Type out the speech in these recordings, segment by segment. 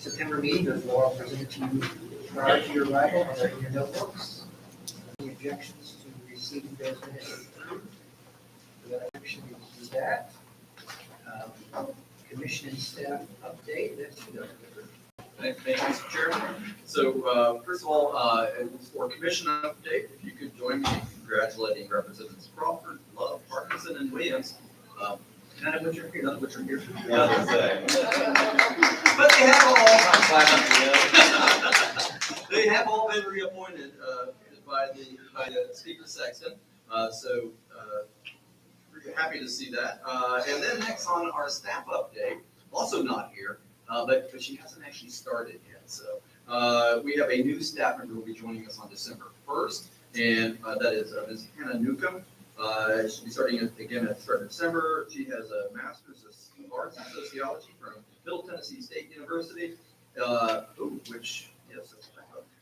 September meeting, those were all presented to you prior to your arrival, are in your notebooks. Any objections to receiving those minutes approved? Without objection, we will do that. Commission and staff update, that's you, Dr. Clifford. Thank you, Mr. Chairman. So, first of all, for commission update, if you could join me in congratulating Representatives Crawford, Love, Parkinson, and Williams. None of which are here. None of which are here. Yeah, I was gonna say. But they have all been reappointed by the Speaker Sexton. So we're happy to see that. And then next on our staff update, also not here, but she hasn't actually started yet. So we have a new staff member who will be joining us on December 1st, and that is Ms. Hannah Newcomb. She'll be starting again at the start of December. She has a Master's of Arts in Sociology from Middle Tennessee State University,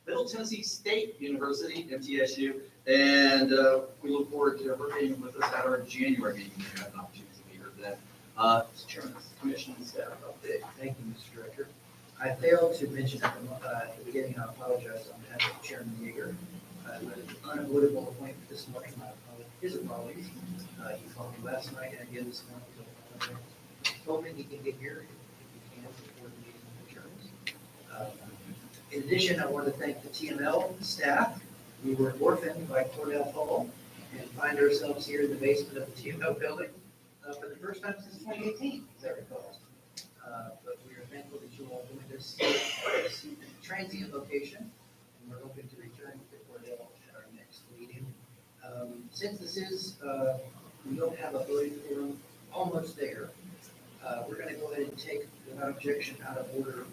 Middle Tennessee State University, MTSU, and we look forward to her being with us at our January meeting. We have an opportunity to meet her then. Mr. Chairman, Commission and staff update. Thank you, Mr. Director. I failed to mention at the beginning, and I apologize on behalf of Chairman Yeager. An unavoidable appointment this morning. My his apologies. He called me last night and again this morning. He told me he can get here if he can before the meeting adjourns. In addition, I want to thank the TML staff. We were orphaned by Cordell Hall and find ourselves here in the basement of the TML building for the first time since 2018, as I recall. But we are thankful that you all joined us this transient location, and we're hoping to return to Cordell at our next meeting. Since this is, we don't have a voting forum almost there, we're going to go ahead and take, without objection, out of order,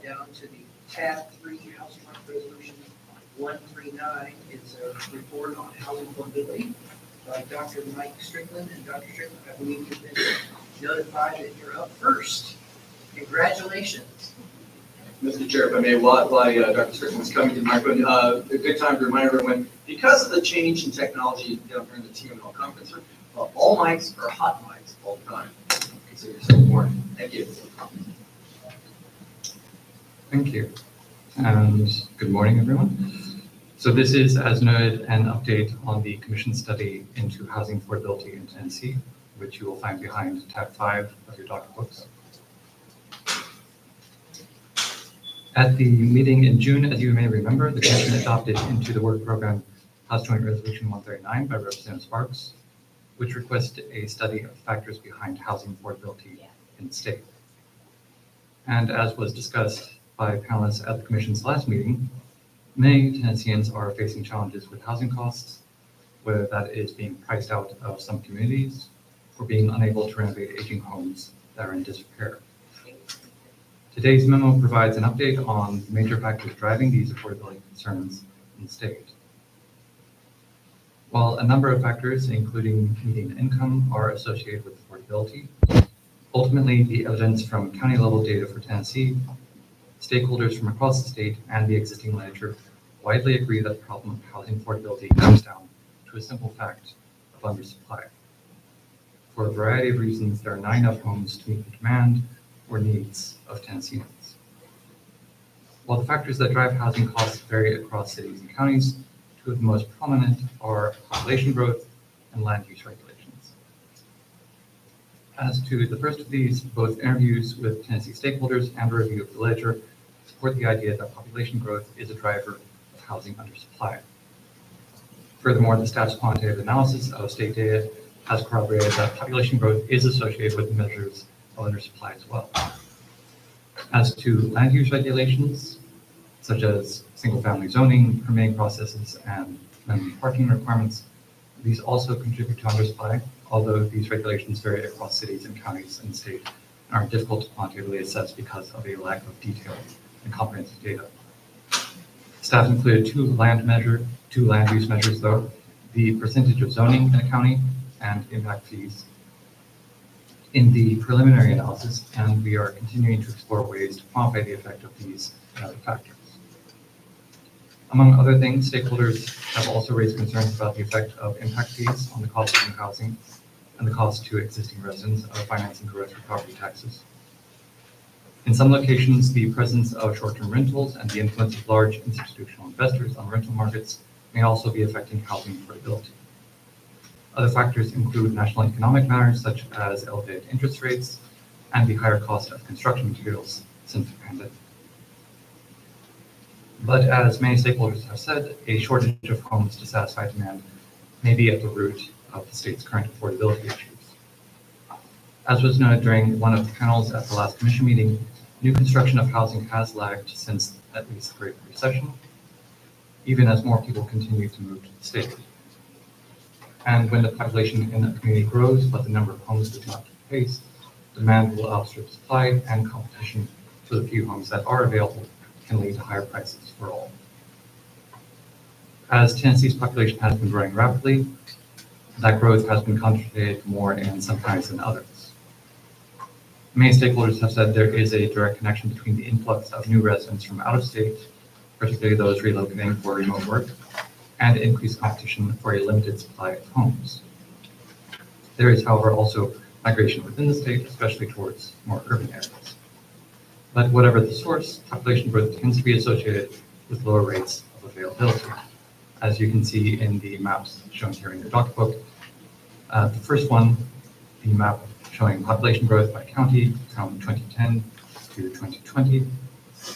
down to the tab 3 House Trunk Resolution 139. It's a report on housing affordability by Dr. Mike Strickland. And Dr. Strickland, I believe you've been notified that you're up first. Congratulations. Mr. Chair, if I may, while Dr. Strickland is coming to the microphone, a good time to remind everyone, because of the change in technology down here in the TML conference room, all mics are hot mics all the time. Consider yourself warned. Thank you. Thank you, and good morning, everyone. So this is, as noted, an update on the Commission study into housing affordability in Tennessee, which you will find behind tab 5 of your docket books. At the meeting in June, as you may remember, the Commission adopted into the work program House Joint Resolution 139 by Representative Sparks, which requested a study of factors behind housing affordability in the state. And as was discussed by panelists at the Commission's last meeting, many Tennesseans are facing challenges with housing costs, whether that is being priced out of some communities or being unable to renovate aging homes that are in disrepair. Today's memo provides an update on the major factors driving these affordability concerns in the state. While a number of factors, including median income, are associated with affordability, ultimately the evidence from county-level data for Tennessee, stakeholders from across the state, and the existing literature widely agree that the problem of housing affordability comes down to a simple fact of undersupply. For a variety of reasons, there are not enough homes to meet the demand or needs of Tennesseans. While the factors that drive housing costs vary across cities and counties, two of the most prominent are population growth and land use regulations. As to the first of these, both interviews with Tennessee stakeholders and a review of the literature support the idea that population growth is a driver of housing undersupply. Furthermore, the staff's quantitative analysis of state data has corroborated that population growth is associated with measures of undersupply as well. As to land use regulations, such as single-family zoning, permitting processes, and minimum parking requirements, these also contribute to undersupply, although these regulations vary across cities and counties in the state and are difficult to quantitatively assess because of a lack of detailed and comprehensive data. Staff included two land use measures, though: the percentage of zoning in a county and impact fees in the preliminary analysis, and we are continuing to explore ways to quantify the effect of these and other factors. Among other things, stakeholders have also raised concerns about the effect of impact fees on the cost of new housing and the cost to existing residents of financing growth through property taxes. In some locations, the presence of short-term rentals and the influence of large institutional investors on rental markets may also be affecting housing affordability. Other factors include national economic matters such as elevated interest rates and the higher cost of construction materials since the pandemic. But as many stakeholders have said, a shortage of homes to satisfy demand may be at the root of the state's current affordability issues. As was noted during one of the panels at the last commission meeting, new construction of housing has lagged since at least the Great Recession, even as more people continue to move to the state. And when the population in a community grows, but the number of homes does not keep pace, demand will outstrip supply, and competition for the few homes that are available can lead to higher prices for all. As Tennessee's population has been growing rapidly, that growth has been concentrated more in some counties than others. Many stakeholders have said there is a direct connection between the influx of new residents from out of state, particularly those relocating for remote work, and increased competition for a limited supply of homes. There is, however, also migration within the state, especially towards more urban areas. But whatever the source, population growth tends to be associated with lower rates of availability. As you can see in the maps shown here in your document book, the first one, the map showing population growth by county from 2010 to 2020,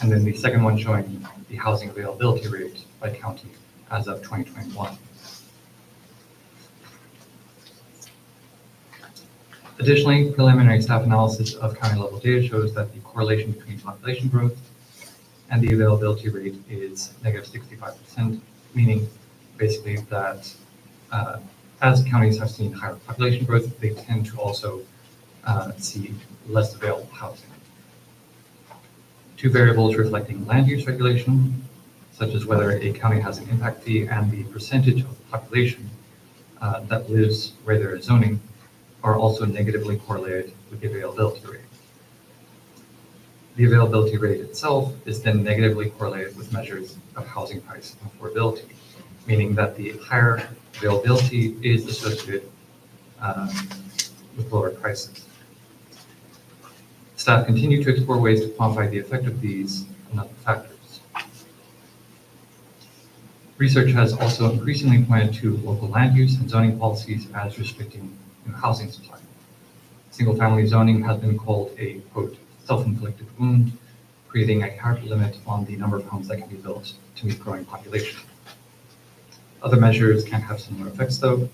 and then the second one showing the housing availability rate by county as of 2021. Additionally, preliminary staff analysis of county level data shows that the correlation between population growth and the availability rate is negative 65%, meaning basically that as counties have seen higher population growth, they tend to also see less available housing. Two variables reflecting land use regulation, such as whether a county has an impact fee and the percentage of the population that lives where there is zoning, are also negatively correlated with the availability rate. The availability rate itself is then negatively correlated with measures of housing price and affordability, meaning that the higher availability is associated with lower prices. Staff continue to explore ways to quantify the effect of these and other factors. Research has also increasingly pointed to local land use and zoning policies as restricting new housing supply. Single-family zoning has been called a, quote, self-inflicted wound, creating a hard limit on the number of homes that can be built to meet growing population. Other measures can have similar effects, though.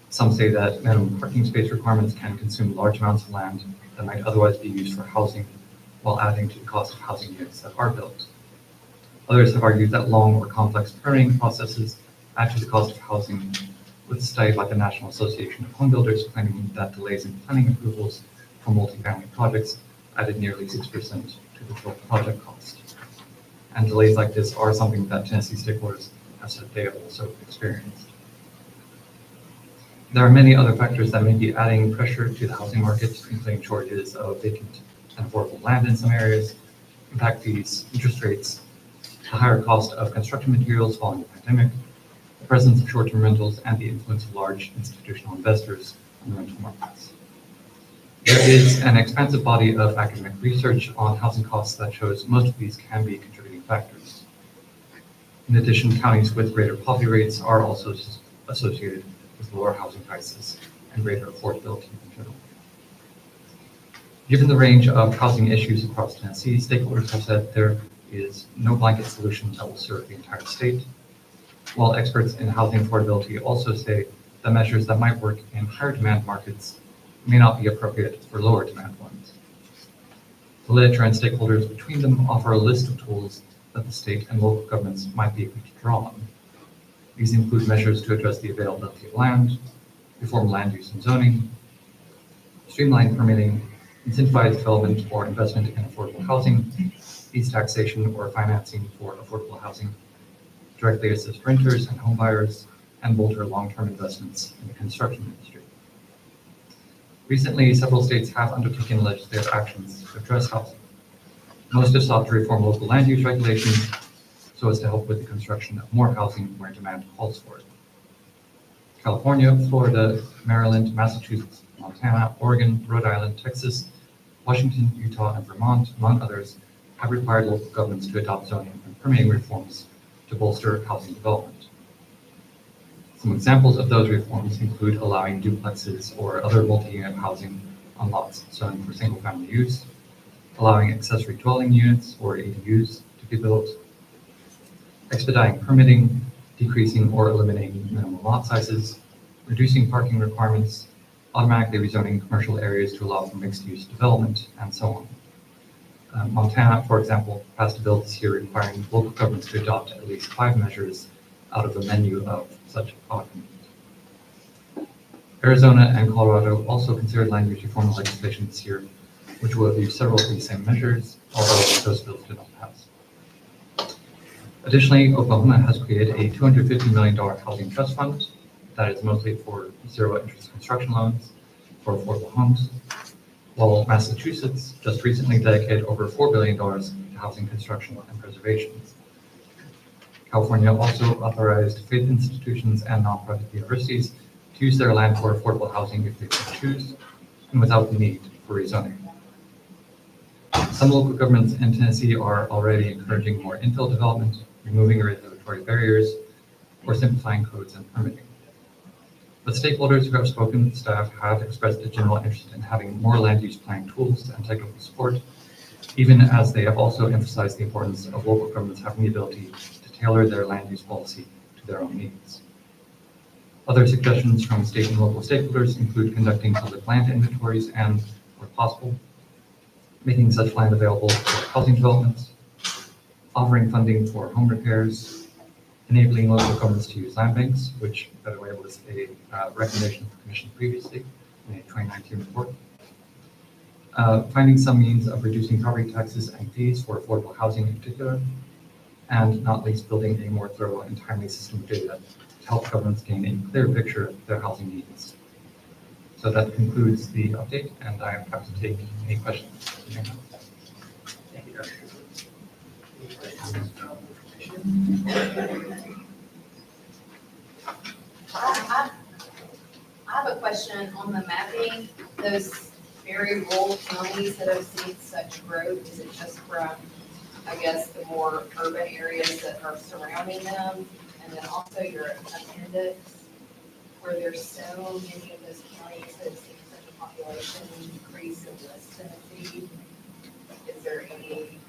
Some say that minimum parking space requirements can consume large amounts of land that might otherwise be used for housing, while adding to the cost of housing units that are built. Others have argued that long or complex permitting processes add to the cost of housing, with a study by the National Association of Home Builders claiming that delays in planning approvals for multifamily projects added nearly 6% to the total project cost. And delays like this are something that Tennessee stakeholders have said they have also experienced. There are many other factors that may be adding pressure to the housing market, including shortages of vacant and affordable land in some areas, impact fees, interest rates, the higher cost of construction materials following the pandemic, the presence of short-term rentals, and the influence of large institutional investors on the rental markets. There is an expansive body of academic research on housing costs that shows most of these can be contributing factors. In addition, counties with greater poverty rates are also associated with lower housing prices and greater affordability in general. Given the range of housing issues across Tennessee, stakeholders have said there is no blanket solution that will serve the entire state, while experts in housing affordability also say that measures that might work in higher demand markets may not be appropriate for lower demand ones. The literature and stakeholders between them offer a list of tools that the state and local governments might be able to draw on. These include measures to address the availability of land, reform land use and zoning, streamline permitting, incentivize development or investment in affordable housing, ease taxation or financing for affordable housing, directly assist renters and home buyers, and bolster long-term investments in the construction industry. Recently, several states have undertaken legislative actions to address housing. Most have sought to reform local land use regulations so as to help with the construction of more housing where demand calls for it. California, Florida, Maryland, Massachusetts, Montana, Oregon, Rhode Island, Texas, Washington, Utah, and Vermont, among others, have required local governments to adopt zoning and permitting reforms to bolster housing development. Some examples of those reforms include allowing duplexes or other multi-unit housing on lots zoned for single-family use, allowing accessory dwelling units or ADUs to be built, expediting permitting, decreasing or eliminating minimum lot sizes, reducing parking requirements, automatically rezoning commercial areas to allow for mixed-use development, and so on. Montana, for example, passed a bill this year requiring local governments to adopt at least 5 measures out of a menu of such documents. Arizona and Colorado also considered land use reform legislation this year, which will review several of these same measures, although those bills did not pass. Additionally, Oklahoma has created a $250 million housing trust fund that is mostly for zero-interest construction loans for affordable homes, while Massachusetts just recently dedicated over $4 billion to housing construction and preservation. California also authorized faith institutions and nonprofit universities to use their land for affordable housing if they so choose, and without the need for rezoning. Some local governments in Tennessee are already encouraging more infill development, removing regulatory barriers, or simplifying codes and permitting. But stakeholders who have spoken with staff have expressed a general interest in having more land use planning tools and technical support, even as they have also emphasized the importance of local governments having the ability to tailor their land use policy to their own needs. Other suggestions from state and local stakeholders include conducting public land inventories and, where possible, making such land available for housing development, offering funding for home repairs, enabling local governments to use land banks, which, by the way, was a recommendation of the Commission previously in a 2019 report, finding some means of reducing property taxes and fees for affordable housing in particular, and not least building a more thorough and timely system of data to help governments gain a clear picture of their housing needs. So that concludes the update, and I am happy to take any questions. Thank you, Dr. Any questions from the commission? I have a question on the mapping, those very rural counties that have seen such growth. Is it just from, I guess, the more urban areas that are surrounding them? And then also your appendix, where there's so many of those counties that have seen such a population increase in West Tennessee. Is there any,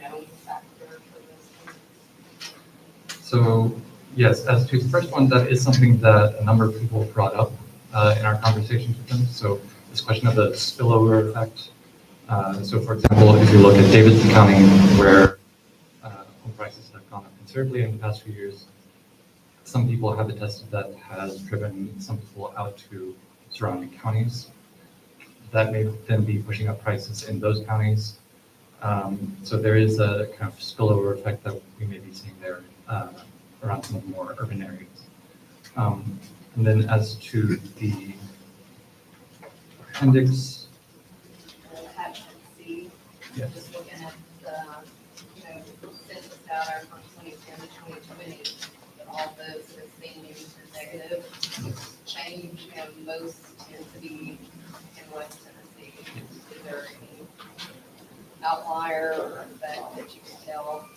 known factor for this? So yes, as to the first one, that is something that a number of people brought up in our conversations with them. So this question of the spillover effect. So for example, if you look at Davidson County, where home prices have gone up considerably in the past few years, some people have attested that has driven some people out to surrounding counties. That may then be pushing up prices in those counties. So there is a kind of spillover effect that we may be seeing there around some of the more urban areas. And then as to the appendix, Attachment C, yeah. just looking at the, census data from 2010 to 2020, all those that have seen maybe some negative change, and most tend to be in West Tennessee. Is there any outlier or effect that you can tell?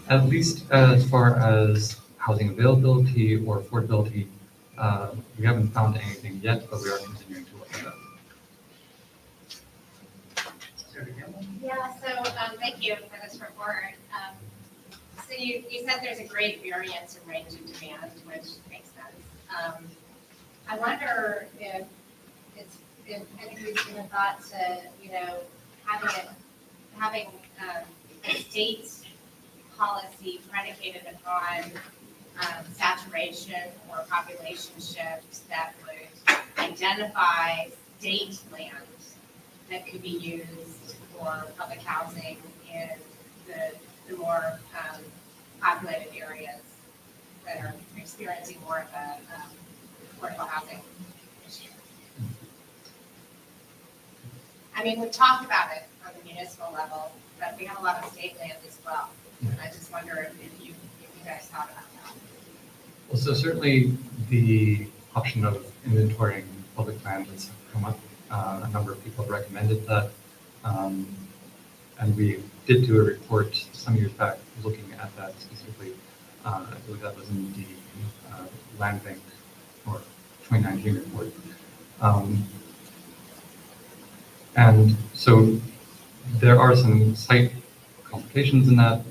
At least as far as housing availability or affordability, we haven't found anything yet, but we are continuing to look at that. Senator Campbell? Yeah, so thank you for this report. So you said there's a great variance in range of demand, which makes sense. I wonder if anybody's given thought to, having a state policy predicated upon saturation or population shifts that would identify state land that could be used for public housing in the more populated areas that are experiencing more of a affordable housing issue. I mean, we've talked about it on the municipal level, but we have a lot of state land as well. And I just wonder if you guys thought about that. Well, so certainly the option of inventorying public land has come up A number of people have recommended that. And we did do a report some years back looking at that specifically. I believe that was in the Land Bank or 2019 report. And so there are some site complications in that.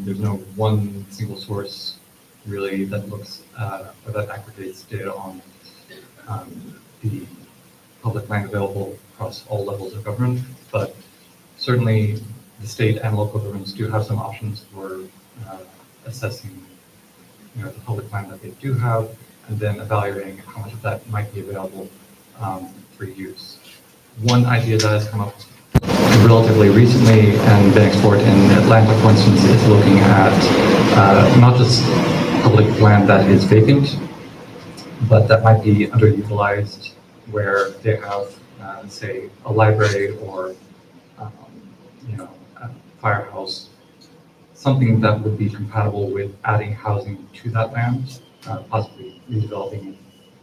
There's no one single source really that looks or that aggregates data on the public land available across all levels of government, but certainly the state and local governments do have some options for assessing the public land that they do have, and then evaluating how much of that might be available for use. One idea that has come up relatively recently and been explored in Atlanta, for instance, is looking at not just public land that is vacant, but that might be underutilized, where they have, say, a library or a firehouse, something that would be compatible with adding housing to that land, possibly redeveloping it,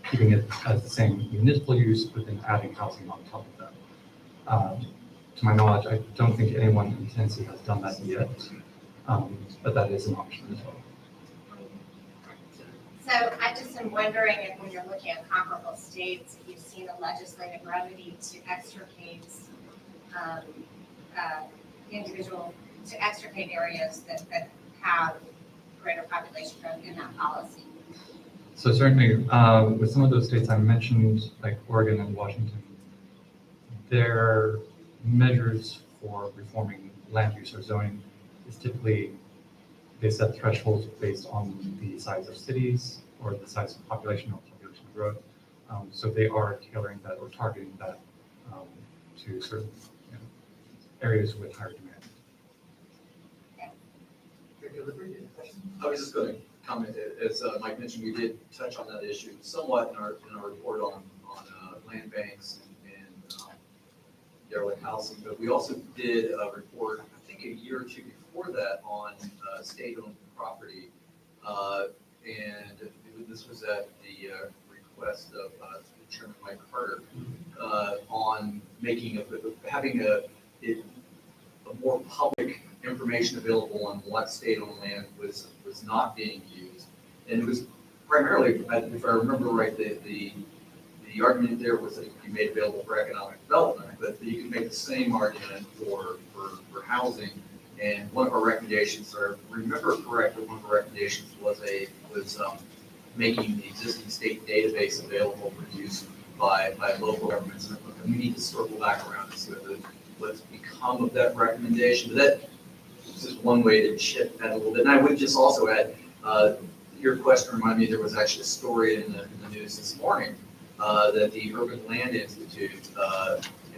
keeping it as the same municipal use, but then adding housing on top of that. To my knowledge, I don't think anyone in Tennessee has done that yet, but that is an option as well. So I just am wondering if when you're looking at comparable states, if you've seen a legislative remedy to extricate to extricate areas that have greater population growth in that policy. So certainly, with some of those states I mentioned, like Oregon and Washington, their measures for reforming land use or zoning is typically they set thresholds based on the size of cities or the size of population or population growth. So they are tailoring that or targeting that to certain areas with higher demand. I was just going to comment, as Mike mentioned, we did touch on that issue somewhat in our report on land banks and derelict housing, but we also did a report, I think a year or two before that, on state-owned property, and this was at the request of Chairman Mike Carter, on having a more public information available on what state-owned land was not being used. And it was primarily, if I remember right, the argument there was that it could be made available for economic development, but you could make the same argument for housing. And one of our recommendations, or remember correctly, one of our recommendations was making the existing state database available for use by local governments. And we need to circle back around to see what's become of that recommendation. But that is just one way to shift that a little bit. And I would just also add, your question reminded me there was actually a story in the news this morning that the Urban Land Institute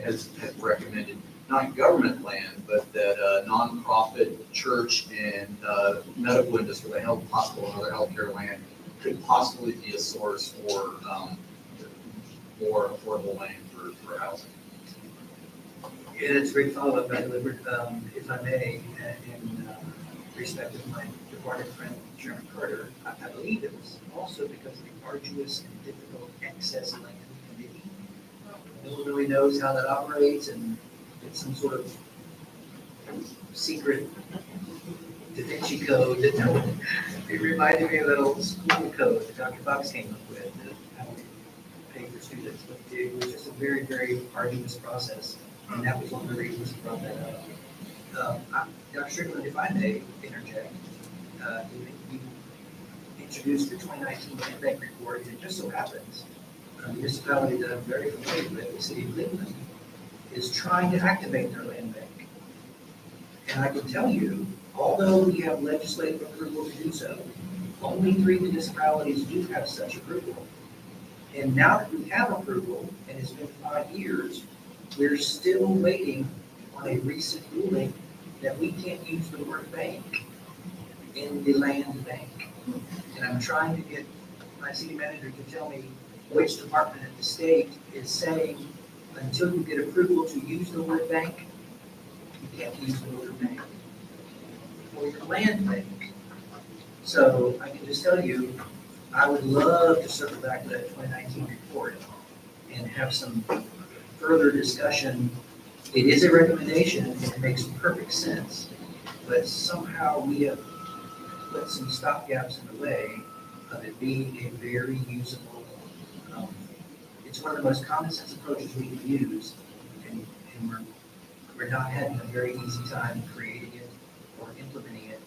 has recommended, not government land, but that nonprofit church and medical industry, like health hospital and other healthcare land, could possibly be a source for more affordable land for housing. Yeah, that's a great follow-up, Dr. Lippert. If I may, in respect of my departed friend, Chairman Carter, I believe it was also because of the arduous and difficult excess land committee. No one really knows how that operates, and it's some sort of secret Da Vinci code that no one, it reminded me of that old school code that Dr. Fox came up with, that how to pay for students. But it was just a very, very arduous process. And that was one of the reasons he brought that up. Dr. Strickland, if I may interject, you introduced the 2019 Land Bank report, and it just so happens a municipality that I'm very familiar with, the city of Cleveland, is trying to activate their land bank. And I can tell you, although we have legislative approval to do so, only 3 municipalities do have such approval. And now that we have approval, and it's been 5 years, we're still waiting on a recent ruling that we can't use the word bank in the land bank. And I'm trying to get my city manager to tell me which department at the state is saying, until you get approval to use the word bank, you can't use the word bank for your land bank. So I can just tell you, I would love to circle back to that 2019 report and have some further discussion, it is a recommendation and it makes perfect sense, but somehow we have put some stopgaps in the way of it being a very usable, it's one of the most common sense approaches we can use, and we're not having a very easy time creating it or implementing it.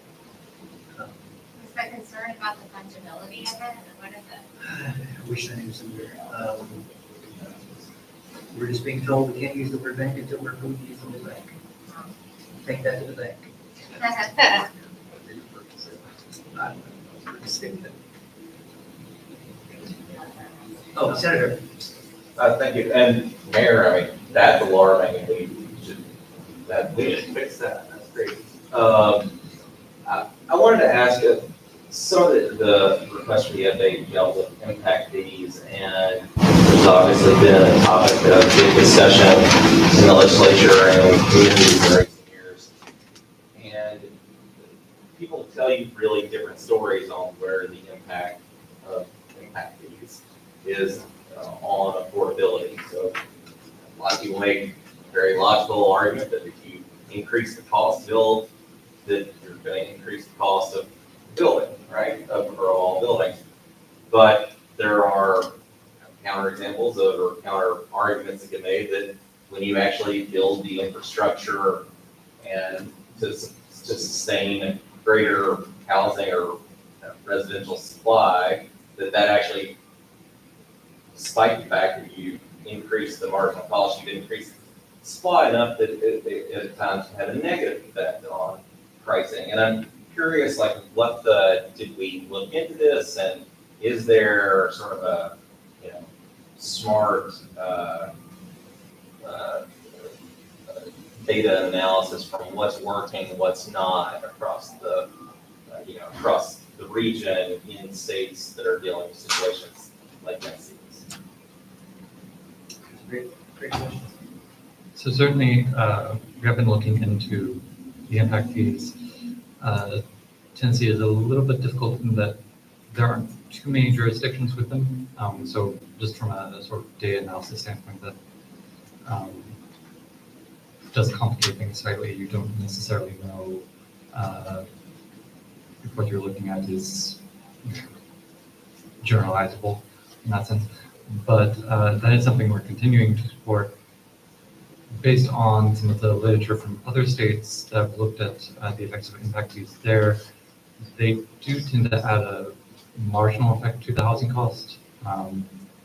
Is that concern about the fungibility of it, or what is it? I wish I knew somewhere. We're just being told we can't use the word bank until we're approved to use the word bank. Take that to the bank. Oh, Senator. Thank you. And Mayor, I mean, that's alarming, and we should fix that. That's great. I wanted to ask some of the requests we have, they dealt with impact fees, and there's obviously been a topic of big discussion in the legislature and communities in recent years. And people tell you really different stories on where the impact of impact fees is on affordability. So a lot of people make a very logical argument that if you increase the cost to build, that you're going to increase the cost of building, right, for all buildings. But there are counterexamples or counter arguments that get made that when you actually build the infrastructure and to sustain greater housing or residential supply, that actually, despite the fact that you increase the marginal cost, you increase supply enough that it at times can have a negative effect on pricing. And I'm curious, like, did we look into this, and is there sort of a, smart data analysis from what's working, what's not across the, across the region in states that are dealing with situations like Mexico? Great question. So certainly, we have been looking into the impact fees. Tennessee is a little bit difficult in that there aren't too many jurisdictions with them. So just from a sort of data analysis standpoint, that does complicate things slightly. You don't necessarily know if what you're looking at is generalizable in that sense. But that is something we're continuing to support based on some of the literature from other states that have looked at the effects of impact fees there. They do tend to add a marginal effect to the housing cost. There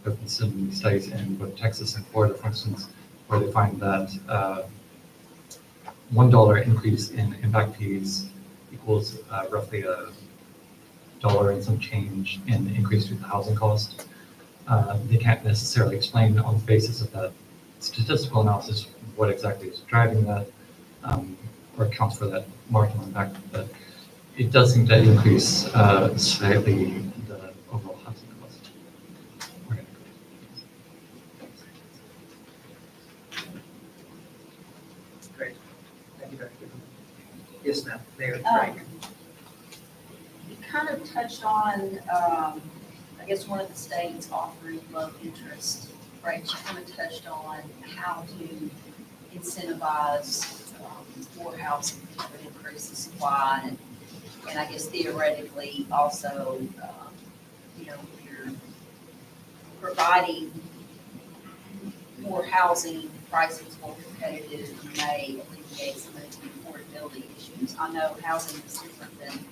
have been some studies in both Texas and Florida, for instance, where they find that $1 increase in impact fees equals roughly $1 and some change in increase to the housing cost. They can't necessarily explain on the basis of that statistical analysis what exactly is driving that or accounts for that marginal impact, but it does seem to increase slightly the overall housing cost. Great. Thank you, Dr. Goodman. Yes, ma'am. Mayor Frank. You kind of touched on, I guess, one of the states offering low interest rates. You kind of touched on how to incentivize more housing to increase the supply, and I guess theoretically also, if you're providing more housing, pricing is more competitive, you may alleviate some of the affordability issues. I know housing is different than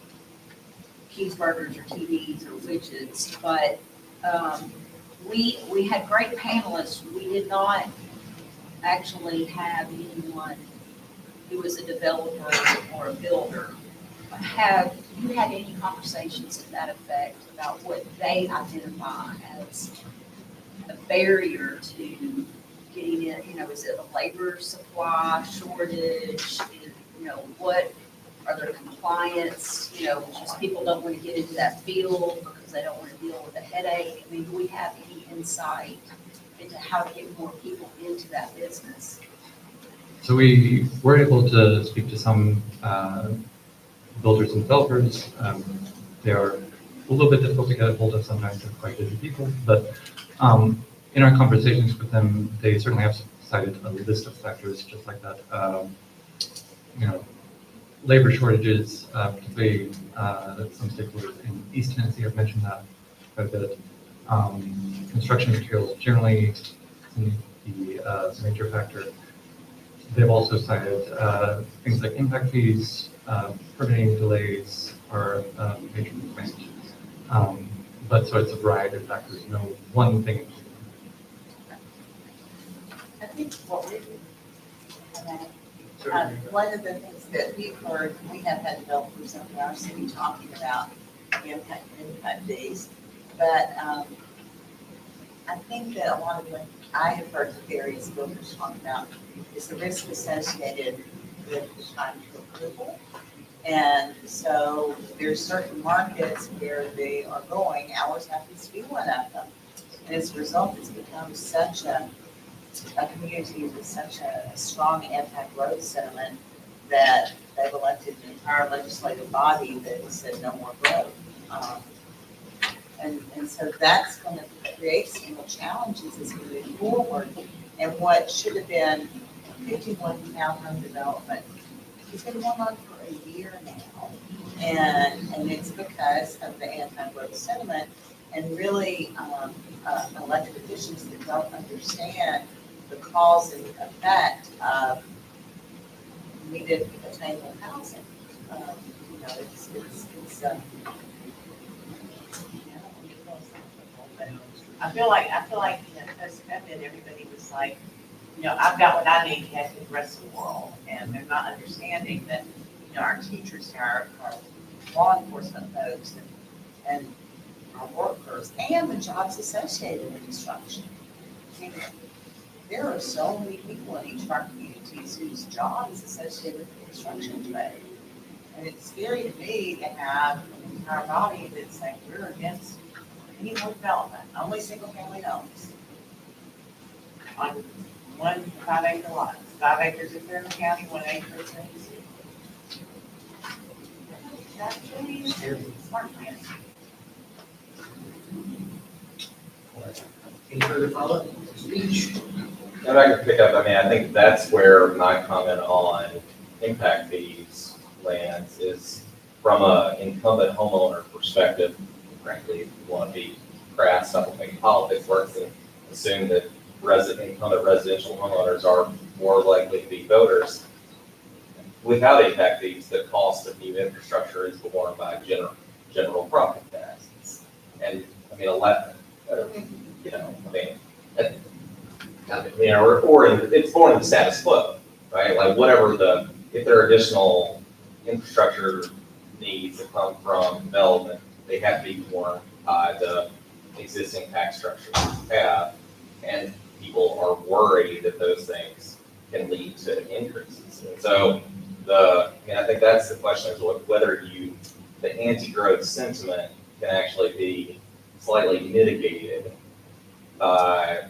cheeseburgers or TVs or widgets, but we had great panelists. We did not actually have anyone who was a developer or a builder. Have you had any conversations to that effect about what they identify as a barrier to getting in? Is it a labor supply shortage? What are their compliance? Just people don't want to get into that field because they don't want to deal with the headache. I mean, do we have any insight into how to get more people into that business? So we were able to speak to some builders and developers. They are a little bit difficult to get a hold of sometimes. They're quite busy people, but in our conversations with them, they certainly have cited a list of factors just like that. You know, labor shortages, particularly some stakeholders in East Tennessee have mentioned that quite a bit. Construction materials generally the major factor. They've also cited things like impact fees, permitting delays are major complaints. But so it's a variety of factors, no one thing. I think what we do, Certainly. one of the things that we've heard, we have had developers up in our city talking about impact fees, but I think that a lot of what I have heard various builders talk about is the risk associated with the time to approval. And so there's certain markets where they are going, ours happens to be one of them. And as a result, it's become such a community with such a strong anti-growth sentiment that they've elected an entire legislative body that said no more growth. And so that's going to create some real challenges as we move forward. And what should have been 51 townhome development has been going on for a year now. And it's because of the anti-growth sentiment and really elected officials that don't understand the cause and effect of needed attainable housing. You know, it's I feel like, you know, post-COVID, everybody was like, you know, I've got what I need, yet the rest of the world. And they're not understanding that, you know, our teachers, our law enforcement folks and our workers and the jobs associated with construction. I mean, there are so many people in each of our communities whose job is associated with the construction trade. And it's scary to me to have an entire body that's like, we're against any more development, only single-family homes on 1 5-acre lot. 5 acres if they're in the county, 1 acre is in the city. That's really smart plan. Any further follow-up? Speech? If I can pick up, I mean, I think that's where my comment on impact fees lands is from a incumbent homeowner perspective. Frankly, if you want to be crass, stop making politics work and assume that incumbent residential homeowners are more likely to be voters. Without impact fees, the cost of new infrastructure is borne by general property taxes. And I mean, you know, I mean, you know, or it's born in the status quo, right? Like whatever if there are additional infrastructure needs that come from development, they have to be borne by the existing tax structure we have. And people are worried that those things can lead to increases. And so I think that's the question is whether the anti-growth sentiment can actually be slightly mitigated by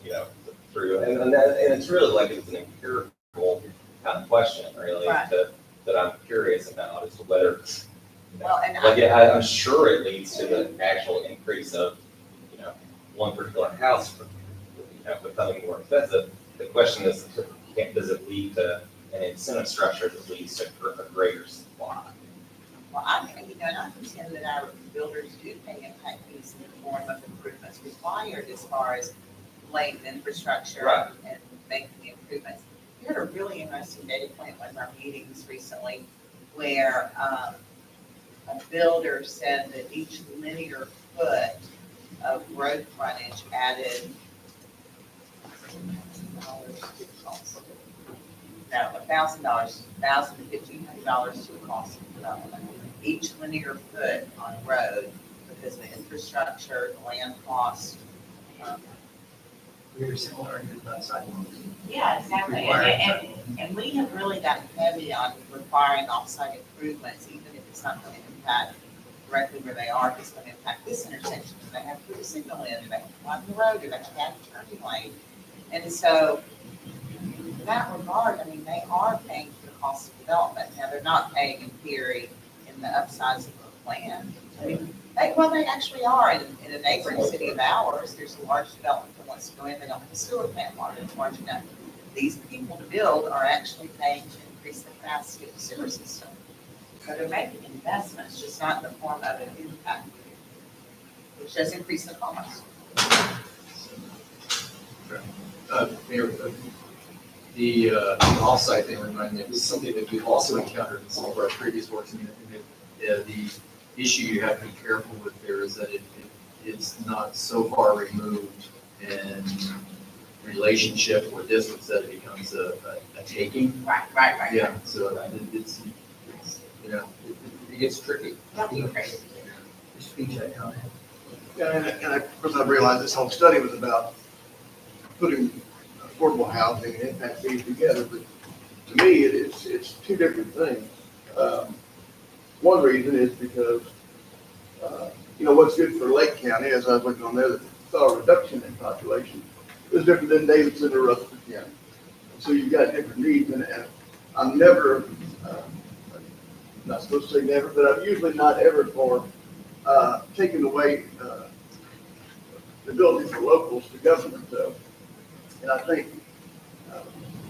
you know, through, and it's really like it's an empirical kind of question, really, Right. that I'm curious about as to whether, Well, and I'm sure it leads to the actual increase of, you know, one particular house, you know, becoming more expensive. The question is, does it lead to an incentive structure that leads to a greater supply? Well, I understand that our builders do pay impact fees in the form of improvements required as far as laying the infrastructure Right. and making the improvements. We had a really interesting data point in one of our meetings recently where a builder said that each linear foot of road frontage added $1,000 to $1,500 to the cost of development. Each linear foot on road because of the infrastructure, the land cost. We were similar argument about sidewalks. Yeah, exactly. And we have really gotten heavy on requiring off-site improvements, even if it's not going to impact directly where they are, if it's going to impact this intersection. Do they have to put a signal in? Do they have to widen the road? Do they have to add a turning lane? And so in that regard, I mean, they are paying for the cost of development. Now, they're not paying in theory in the upsize of plan. I mean, they actually are in a neighboring city of ours. There's a large development that wants to go in, they don't have a sewer plant water, it's large enough. These people to build are actually paying to increase the capacity of the sewer system. So they're making investments, just not in the form of an impact, which does increase the cost. Mayor, the offsite thing reminded me, it was something that we've also encountered in some of our previous works. I mean, the issue you have to be careful with there is that it's not so far removed in relationship or distance that it becomes a taking. Right. Yeah, so it's you know, it gets tricky. Don't be crazy. Mr. Beach, comment. Yeah, and of course, I realized this whole study was about putting affordable housing and impact fees together, but to me, it's two different things. One reason is because, what's good for Lake County, as I was looking on there, saw a reduction in population. It was different than Davidson or Rutherford County. So you've got different needs, and I'm never, not supposed to say never, but I'm usually not ever for taking away the ability for locals to govern themselves. And I think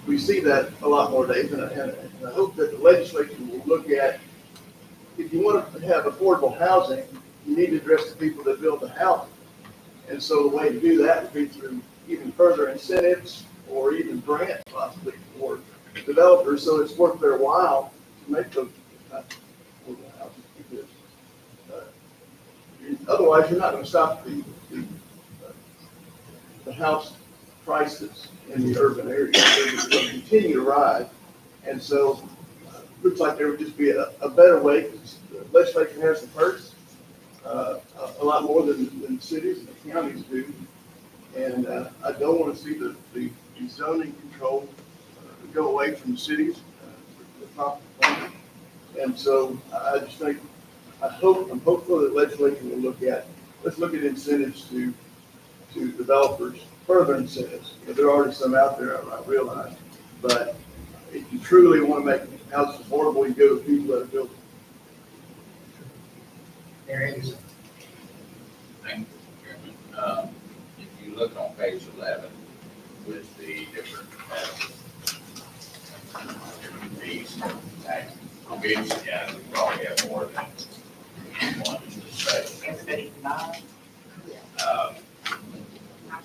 we see that a lot more days, and I hope that the legislature will look at, if you want to have affordable housing, you need to address the people that build the housing. And so the way to do that would be through even further incentives or even grants possibly for developers, so it's worth their while to make those affordable houses, because otherwise you're not going to stop the house prices in the urban areas. They're going to continue to rise. And so looks like there would just be a better way, because the legislature has the purse a lot more than cities and the counties do. And I don't want to see the zoning control go away from the cities. And so I just think, I'm hopeful that the legislature will let's look at incentives to developers, further incentives. There are already some out there, I realize, but if you truly want to make houses affordable, you go to people that are building. Mayor Anderson. Thank you, Chairman. If you look on page 11 with the different fees, obviously, yeah, we probably have more than one in the state. Everybody nod.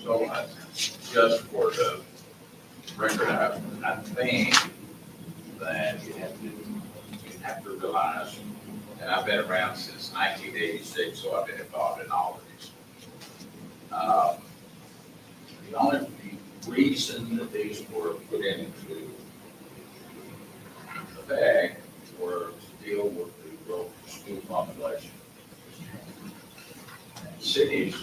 So just for the record, I think that you have to realize, and I've been around since 1986, so I've been involved in all of this. The only reason that these were put into effect were to deal with the growth of school population. And cities,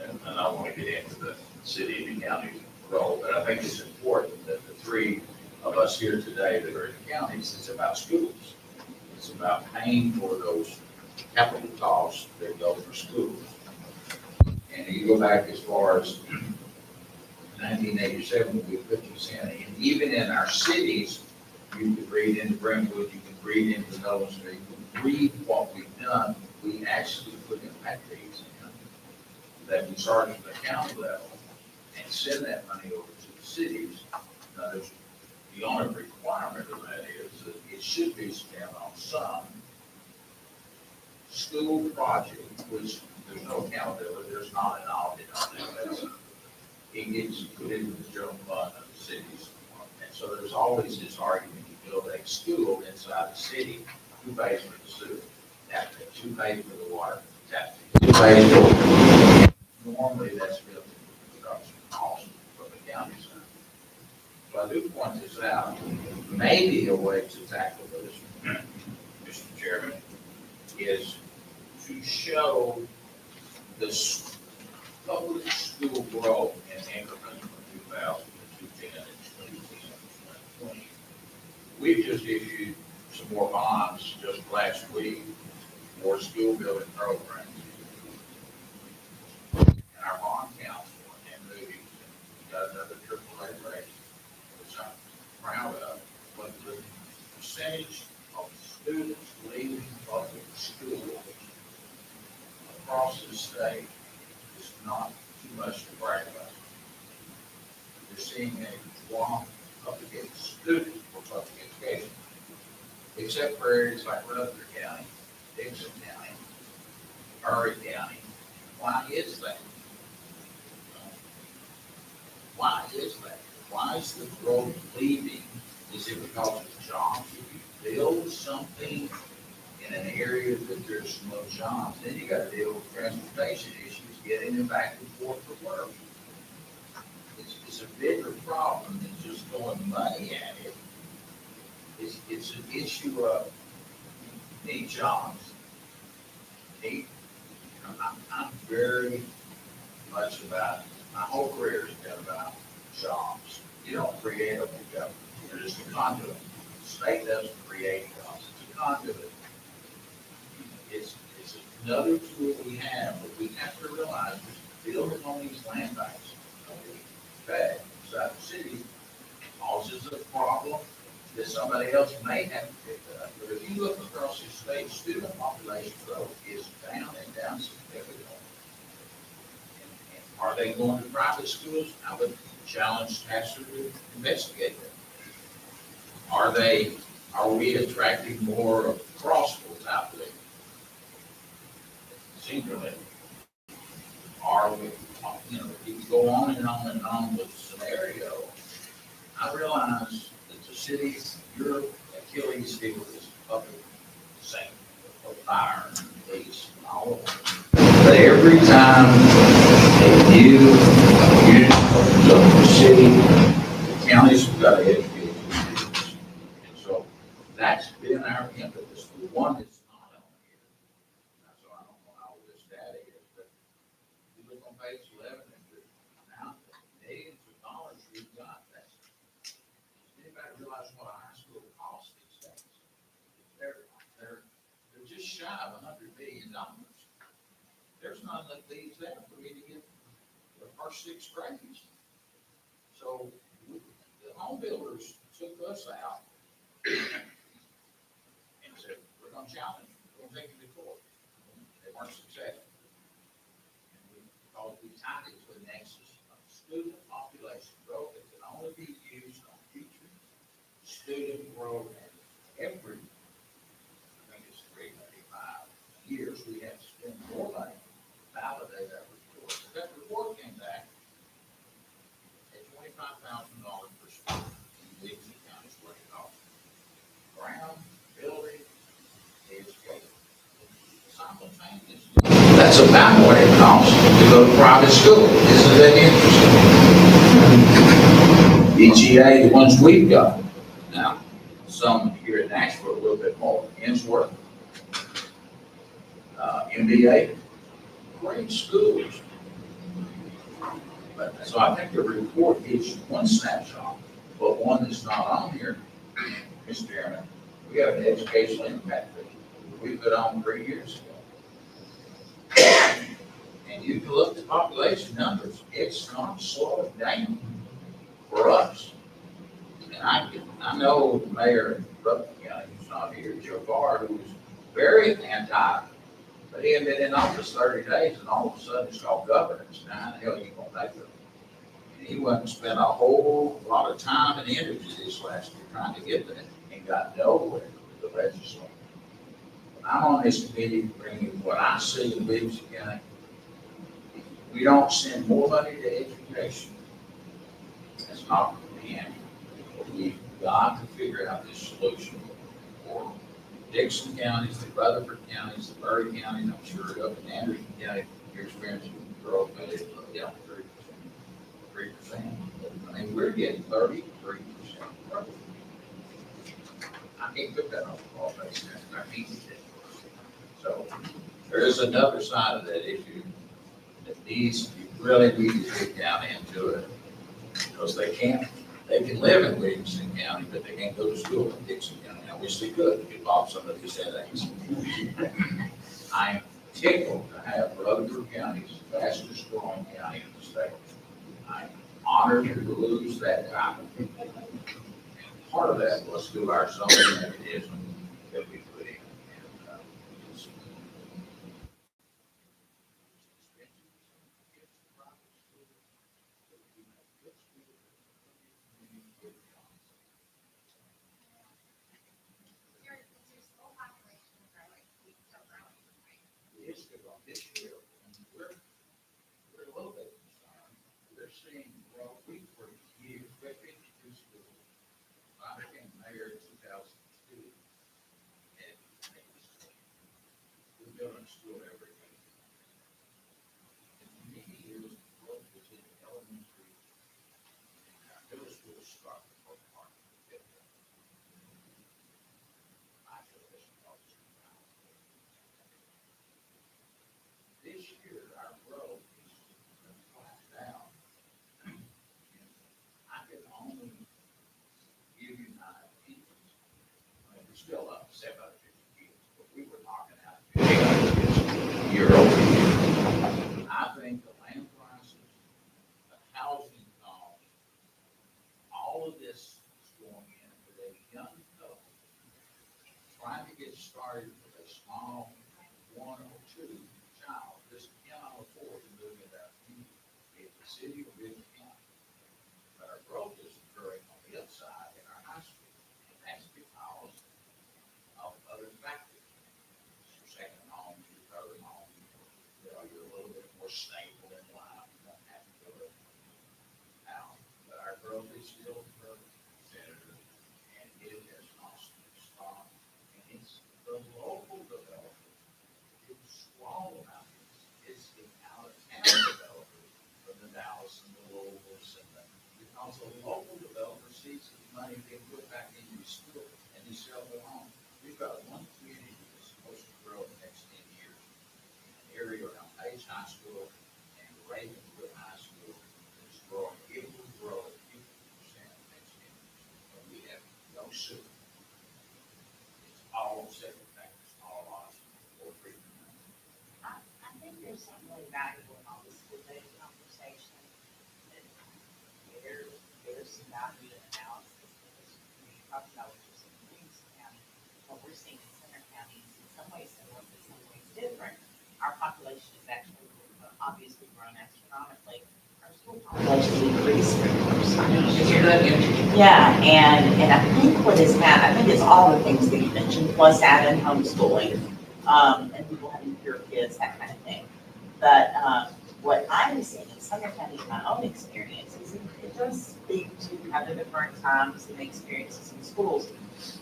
and I don't want to get into the city and county role, but I think it's important that the three of us here today that are in the counties, it's about schools. It's about paying for those capital costs that go for schools. And you go back as far as 1987, we put this in, and even in our cities, you can read into Brentwood, you can read into Nolan Street, you can read what we've done. We actually put impact fees in that we charge at the county level and send that money over to the cities. Now, the only requirement of that is that it should be spent on some school project, which there's no accountability, there's not an audit on that. It gets put into the general fund of the cities. And so there's always this argument, you build a school inside the city, who pays for the sewer? Tap fees. Who pays for the water? Tap fees. Who pays for it? Normally that's built into the production cost for the county center. So I do point this out, maybe a way to tackle this, Mr. Chairman, is to show the public school growth in increments from 2000 to 2010 and 2020. We've just issued some more bonds just last week for school building programs. And our bond council and Moody's got another AAA rating, which I'm proud of, but the percentage of students leaving public schools across the state is not too much to brag about. You're seeing a drop of against students for public education, except for areas like Rutherford County, Dixon County, Murray County. Why is that? Why is that? Why is the growth leaving? Is it because of jobs? If you build something in an area that there's no jobs, then you gotta deal with transportation issues, getting them back and forth to work. It's a bigger problem than just throwing money at it. It's an issue of need jobs. I'm very much about, my whole career has been about jobs. You don't create them, you're just a conduit. The state doesn't create jobs, it's a conduit. It's another tool we have, but we have to realize we're building on these land banks. Bad inside the city causes a problem that somebody else may have to pick up. But if you look across the state, student population growth is down and down significantly. And are they going to private schools? I would challenge TACIR to investigate that. Are we attracting more of crossville out there? Singularly. Are we, if you go on and on and on with the scenario, I realize that the cities, your Achilles heel is public safety, of fire and police and all of them. But every time a new unit comes up in the city, the counties have got to educate the students. And so that's been our impetus. The one that's not on here. So I don't know how this data is, but you look on page 11 and the amount of millions of dollars we've got. That's, anybody realize what a high school costs these days? They're just shy of $100 billion. There's not enough these there for me to get the first 6 grades. So the home builders took us out and said, we're going to challenge you, we're going to take you to court. They weren't successful. Because we tied it to a nexus of student population growth that can only be used on future student growth. And every, I think it's 395 years, we have to spend more money to validate that report. If that report came back at $25,000 per student in Dixon County is what it costs. Ground, building, education. Simultaneously. That's about what it costs to go to private school. Isn't that interesting? EGA, the ones we've got. Now, some here in Nashville, a little bit more. Innsworth, MBA, great schools. But, so I think the report gives you one snapshot, but one that's not on here, Mr. Chairman. We have an educational impact that we put on 3 years ago. And you can look at the population numbers, it's not slowing down for us. And I know the mayor in Rutherford County, who's not here, Joe Barr, who was very anti, but he had been in office 30 days and all of a sudden it's called governance. Now, how the hell are you going to make it? And he went and spent a whole lot of time and energy this last year trying to get that and got nowhere with the legislature. I'm on this committee bringing what I see in Williamson County. We don't send more money to education. That's not the answer. We've got to figure out this solution for Dixon counties, the Rutherford counties, the Murray County, and I'm sure up in Anderson County, you're experiencing growth, but it's down 3%. I mean, we're getting 33% growth. I can't put that on the ball base. I can't do that. So there is another side of that issue that needs, you really need to dig down into it. Because they can live in Williamson County, but they can't go to school in Dixon County. I wish they could, if all some of these headaches. I'm tickled to have Rutherford County's fastest growing county in the state. I'm honored to lose that title. Part of that was through our zoning mechanism started with a small one or two child, just cannot afford to move in that community, be it the city or be it the county. But our growth is occurring on the upside in our high school, and that's because of other factors. Your second home, your third home, you're a little bit more stable in life, you don't have to go out. But our growth is still for Senator, and it has not stopped. And it's the local developers who swallow out it's the out-of-town developers from the Dallas and the Louisville's and the, because the local developer sees the money being put back into the school and they sell their home. We've got one community that's supposed to grow in the next 10 years. An area around Page High School and Ravenwood High School is growing. It will grow at 50% next 10 years. And we have no sewer. It's all separate factors, all lots or treatment. I think there's something really valuable in all this debate conversation. That there's some value in analysis, because when you talk about what you're seeing in Queens County, what we're seeing in Center County is in some ways similar, but some ways different. Our population is actually obviously grown astronomically. Our school population increased 3%. Yeah, and I think what is happening, I think it's all the things that you mentioned, plus added homeschooling, and people having fewer kids, that kind of thing. But what I'm seeing in Sumner County, in my own experience, is it does speak to kind of different times and experiences in schools.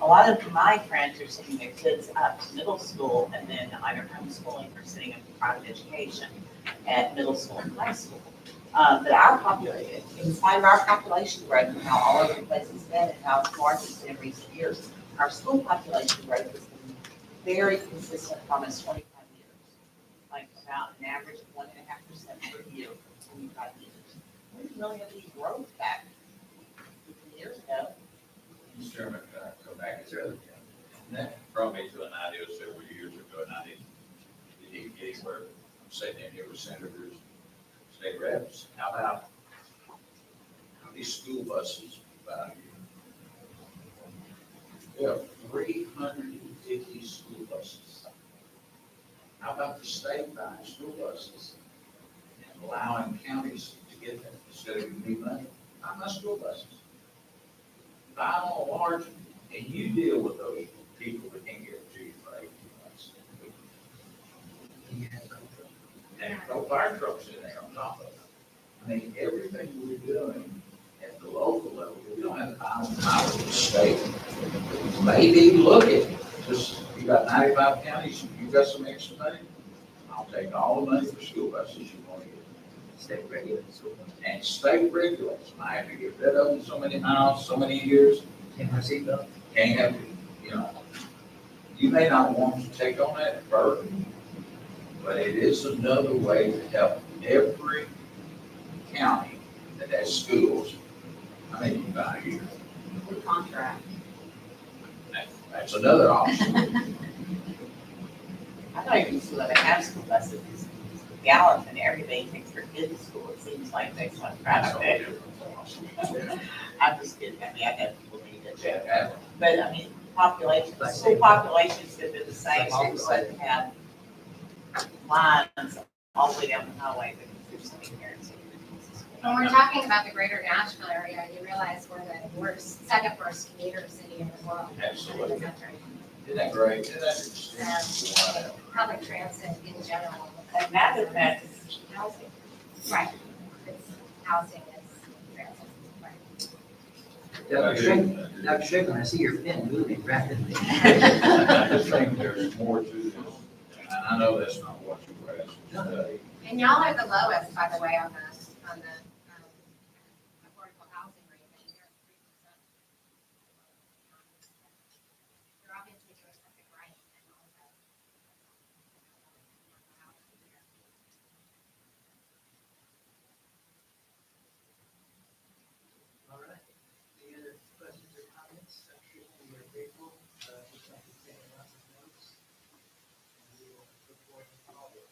A lot of my friends are sending their kids up to middle school and then either homeschooling or sending them to private education at middle school and high school. But our population, in spite of our population growth and how all over the place it's been and how large it's been in recent years, our school population growth has been very consistent for almost 25 years. Like about an average of 1.5% per year for 25 years. We didn't really have any growth back 15 years ago. Mr. Chairman, can I come back to that? That brought me to an idea several years ago, and I didn't get anywhere. I'm sitting in here with senators, state reps. How about how many school buses about here? We have 350 school buses. How about the state buying school buses and allowing counties to get them instead of giving me money? Buy my school buses. Buy them all large, and you deal with those people that can't get a G for 18 months. And throw fire trucks in there on top of it. I mean, everything we're doing at the local level, we don't have the power of the state. Maybe look at, just, you got 95 counties, you got some extra money, I'll take all the money for school buses you want to get. State regulated school. And state regulates, I have to get rid of them so many miles, so many years, Can't have seatbelt. can't have, you know. You may not want to take on that burden, but it is another way to help every county that has schools. I mean, you buy here. We contract. That's another option. I don't even see that they have school buses. Gallup and everybody takes their kids to school. It seems like they want to That's all try different. I'm just kidding. I mean, I know people need it. Yeah, But I mean, population, school populations have been the same. All of a sudden have lines all the way down the highway because there's so many parents. When we're talking about the greater Nashville area, you realize we're the worst, second worst commuter city in the world. Absolutely. In the country. Isn't that great? Isn't that interesting? Public transit in general. And that affects housing. Right. It's housing is transit, right. Dr. Strickland, I see your pen moving rapidly. I just think there's more to this, and I know that's not what you were asking today. And y'all are the lowest, by the way, on the affordable housing rate. And you're at 3%. You're obviously doing something right and all of that. All right. Any other questions or comments? I'm sure we are grateful. Looks like we've taken lots of notes. And we will look forward to follow up.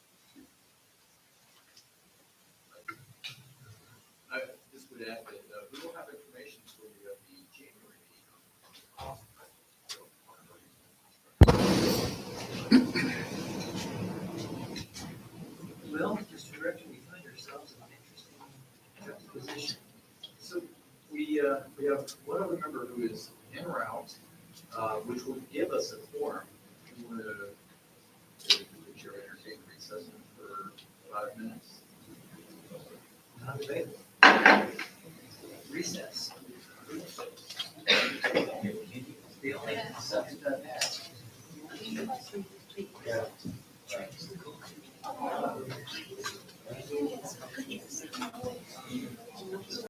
I just would add that we will have information for you at the January meeting. We have one other member who is en route, which will give us a forum. We want to, the chair entertain recess for 5 minutes. Not available. Recess. The only subject I've had.